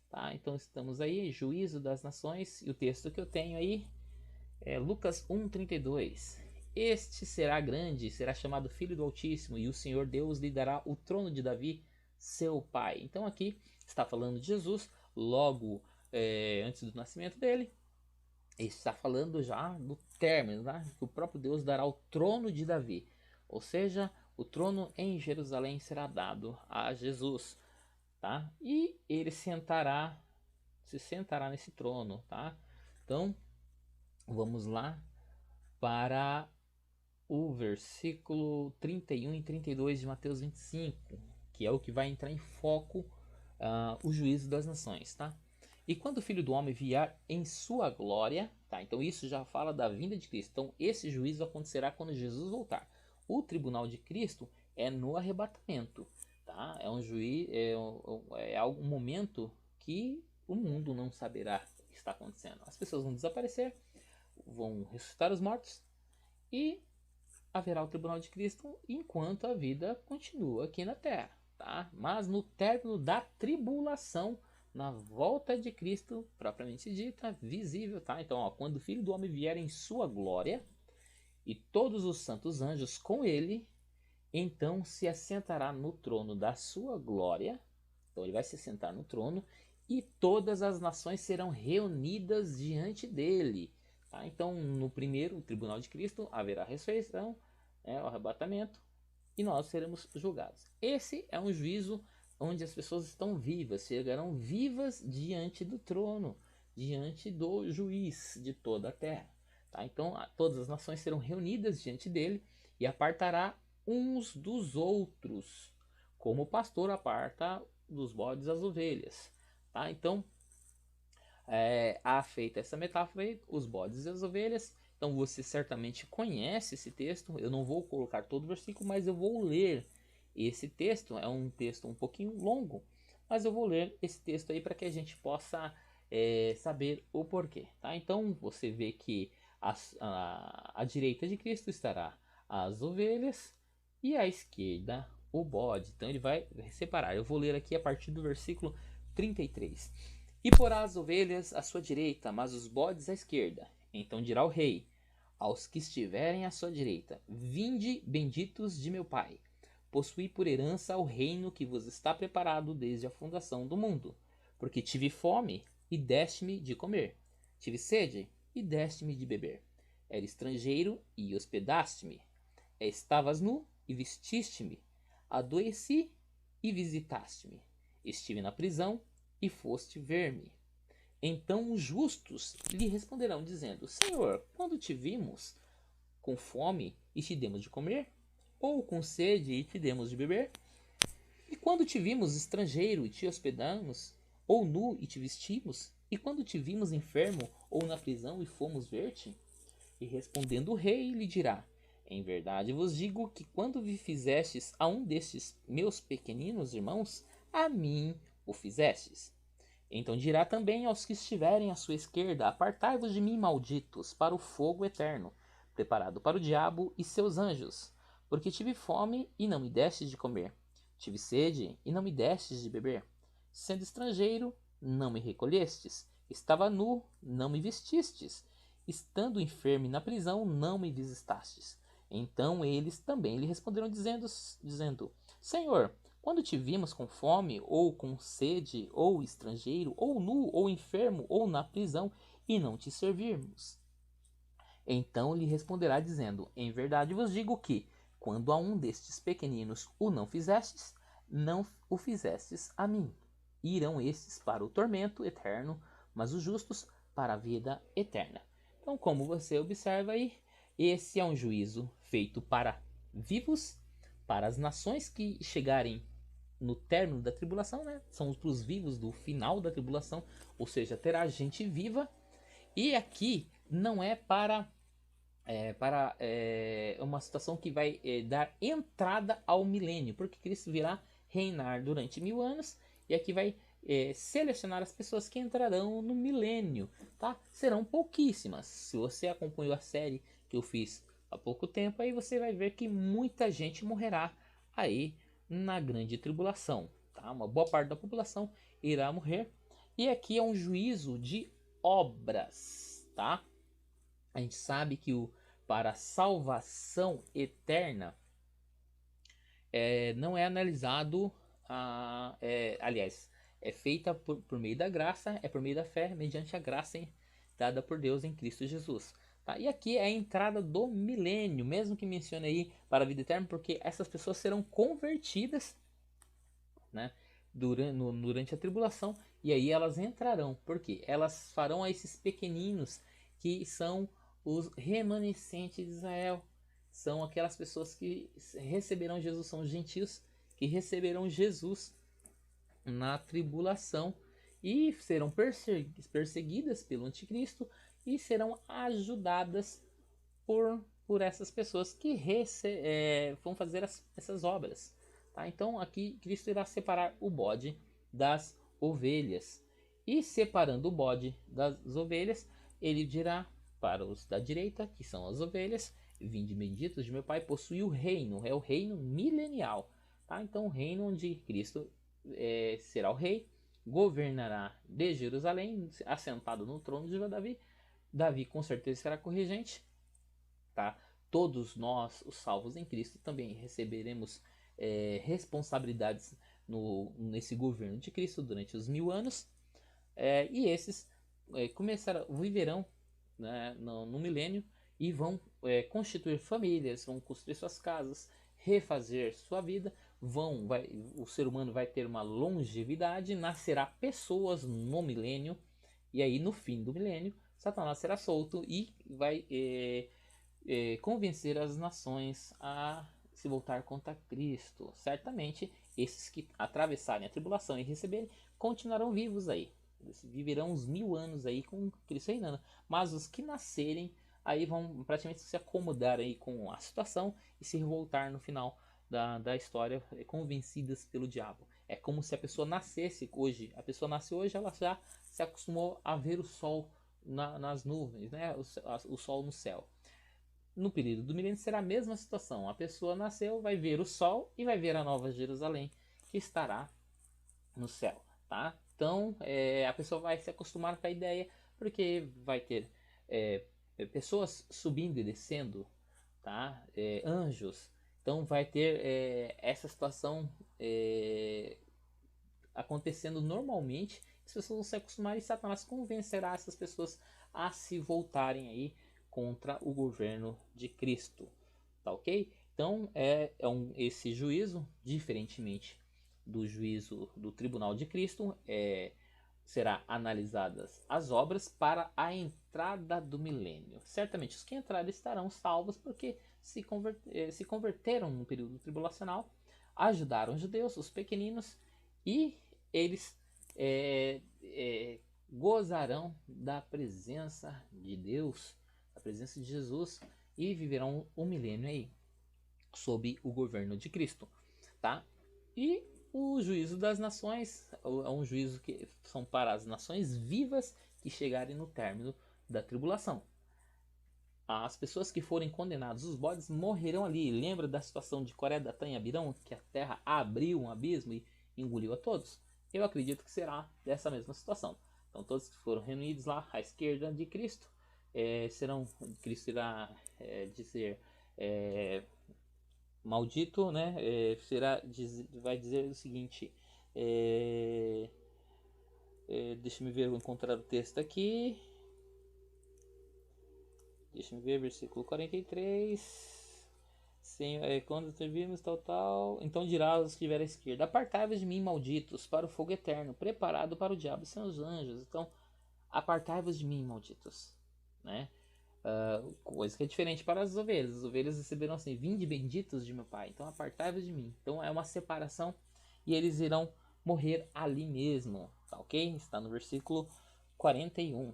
tá? Então estamos aí, juízo das nações, e o texto que eu tenho aí é Lucas 1:32. Este será grande, será chamado Filho do Altíssimo, e o Senhor Deus lhe dará o trono de Davi, seu pai. Então aqui está falando de Jesus, logo antes do nascimento dele. Ele está falando já do término, tá? Que o próprio Deus dará o trono de Davi. Ou seja, o trono em Jerusalém será dado a Jesus, tá? E ele se sentará nesse trono, tá? Então, vamos lá para o versículo 31 e 32 de Mateus 25, que é o que vai entrar em foco o juízo das nações, tá? E quando o Filho do Homem vier em sua glória, tá? Então isso já fala da vinda de Cristo. Então esse juízo acontecerá quando Jesus voltar. O tribunal de Cristo é no arrebatamento, tá? É um juízo, um momento que o mundo não saberá o que está acontecendo. As pessoas vão desaparecer, vão ressuscitar os mortos e haverá o tribunal de Cristo enquanto a vida continua aqui na terra, tá? Mas no término da tribulação, na volta de Cristo, propriamente dita, visível, tá? Então, ó, quando o Filho do Homem vier em sua glória e todos os santos anjos com ele, então se assentará no trono da sua glória. Então ele vai se sentar no trono e todas as nações serão reunidas diante dele. Tá? Então, no primeiro tribunal de Cristo haverá ressurreição, o arrebatamento, e nós seremos julgados. Esse é um juízo onde as pessoas estão vivas, chegarão vivas diante do trono, diante do juiz de toda a terra. Tá? Então, todas as nações serão reunidas diante dele e apartará uns dos outros, como o pastor aparta dos bodes as ovelhas. Tá? Então, há feita essa metáfora aí, os bodes e as ovelhas. Então você certamente conhece esse texto. Eu não vou colocar todo o versículo, mas eu vou ler esse texto. É um texto um pouquinho longo, mas eu vou ler esse texto aí para que a gente possa saber o porquê. Tá? Então você vê que à direita de Cristo estará as ovelhas e à esquerda o bode. Então ele vai separar. Eu vou ler aqui a partir do versículo 33. E porá as ovelhas à sua direita, mas os bodes à esquerda. Então dirá o rei aos que estiverem à sua direita: Vinde, benditos de meu Pai, possuí por herança o reino que vos está preparado desde a fundação do mundo. Porque tive fome e deste-me de comer, tive sede e deste-me de beber. Era estrangeiro e hospedaste-me. Estavas nu e vestiste-me. Adoeci e visitaste-me. Estive na prisão e foste ver-me. Então os justos lhe responderão, dizendo: Senhor, quando te vimos com fome e te demos de comer? Ou com sede e te demos de beber? E quando te vimos estrangeiro e te hospedamos? Ou nu e te vestimos? E quando te vimos enfermo ou na prisão e fomos ver-te? E respondendo o rei lhe dirá: Em verdade vos digo que quando vi fizestes a um destes meus pequeninos irmãos, a mim o fizestes. Então dirá também aos que estiverem à sua esquerda: Apartai-vos de mim, malditos, para o fogo eterno, preparado para o diabo e seus anjos. Porque tive fome e não me destes de comer, tive sede e não me destes de beber. Sendo estrangeiro, não me recolhestes, estava nu, não me vestistes, estando enfermo e na prisão, não me visitastes. Então eles também lhe responderam, dizendo: Senhor, quando te vimos com fome, ou com sede, ou estrangeiro, ou nu, ou enfermo, ou na prisão, e não te servirmos? Então lhe responderá, dizendo: Em verdade vos digo que, quando a um destes pequeninos o não fizestes, não o fizestes a mim. Irão estes para o tormento eterno, mas os justos para a vida eterna. Então, como você observa aí, esse é um juízo feito para vivos, para as nações que chegarem no término da tribulação, né? São para os vivos do final da tribulação, ou seja, terá gente viva. E aqui não é para uma situação que vai dar entrada ao milênio, porque Cristo virá reinar durante 1000 anos e aqui vai selecionar as pessoas que entrarão no milênio, tá? Serão pouquíssimas. Se você acompanhou a série que eu fiz há pouco tempo, aí você vai ver que muita gente morrerá aí na grande tribulação, tá? Uma boa parte da população irá morrer E aqui é um juízo de obras, tá? A gente sabe que para a salvação eterna não é analisado, aliás, é feita por meio da graça, é por meio da fé, mediante a graça dada por Deus em Cristo Jesus. Tá? E aqui é a entrada do milênio, mesmo que mencione aí para a vida eterna, porque essas pessoas serão convertidas, né, durante a tribulação, e aí elas entrarão, porque elas farão a esses pequeninos que são os remanescentes de Israel, são aquelas pessoas que receberão Jesus, são os gentios que receberão Jesus na tribulação e serão perseguidas pelo anticristo e serão ajudadas por essas pessoas que vão fazer essas obras. Tá? Então aqui Cristo irá separar o bode das ovelhas. E separando o bode das ovelhas, ele dirá para os da direita, que são as ovelhas: vinde benditos de meu Pai, possui o reino, é o reino milenial. Tá? Então o reino onde Cristo será o rei, governará de Jerusalém, assentado no trono de Davi. Davi com certeza será corregente. Tá? Todos nós, os salvos em Cristo, também receberemos responsabilidades nesse governo de Cristo durante os 1000 anos. E esses viverão, né, no milênio e vão constituir famílias, vão construir suas casas, refazer sua vida, o ser humano vai ter uma longevidade, nascerá pessoas no milênio, e aí no fim do milênio Satanás será solto e vai convencer as nações a se voltar contra Cristo. Certamente esses que atravessarem a tribulação e receberem continuarão vivos aí, eles viverão uns 1000 anos aí com Cristo reinando, mas os que nascerem aí vão praticamente se acomodar aí com a situação e se revoltar no final da história, convencidas pelo diabo. É como se a pessoa nascesse hoje. A pessoa nasce hoje, ela já se acostumou a ver o sol nas nuvens, né? O sol no céu. No período do milênio será a mesma situação. A pessoa nasceu, vai ver o sol e vai ver a nova Jerusalém que estará no céu, tá? Então a pessoa vai se acostumar com a ideia, porque vai ter pessoas subindo e descendo, tá? Anjos. Então vai ter essa situação acontecendo normalmente. As pessoas vão se acostumar e Satanás convencerá essas pessoas a se voltarem aí contra o governo de Cristo, tá ok? Então esse juízo, diferentemente do juízo do tribunal de Cristo, será analisadas as obras para a entrada do milênio. Certamente os que entrarem estarão salvos porque se converteram no período tribulacional, ajudaram os judeus, os pequeninos, e eles gozarão da presença de Deus, da presença de Jesus, e viverão um milênio aí sob o governo de Cristo, tá? E o juízo das nações é um juízo que são para as nações vivas que chegarem no término da tribulação. As pessoas que forem condenadas, os bodes, morrerão ali. Lembra da situação de Coré, Datã e Abirão, que a terra abriu um abismo e engoliu a todos? Eu acredito que será dessa mesma situação. Então todos que foram reunidos lá à esquerda de Cristo Cristo irá dizer maldito, né? Vai dizer o seguinte: deixa eu ver, eu vou encontrar o texto aqui. Deixa eu ver, versículo 43. Quando te vimos, tal. Então dirá aos que estiverem à esquerda: apartai-vos de mim, malditos, para o fogo eterno, preparado para o diabo e seus anjos. Então, apartai-vos de mim, malditos, né? Coisa que é diferente para as ovelhas. As ovelhas receberam assim: vinde benditos de meu Pai. Então, apartai-vos de mim. Então, é uma separação e eles irão morrer ali mesmo, tá ok? Está no versículo 41.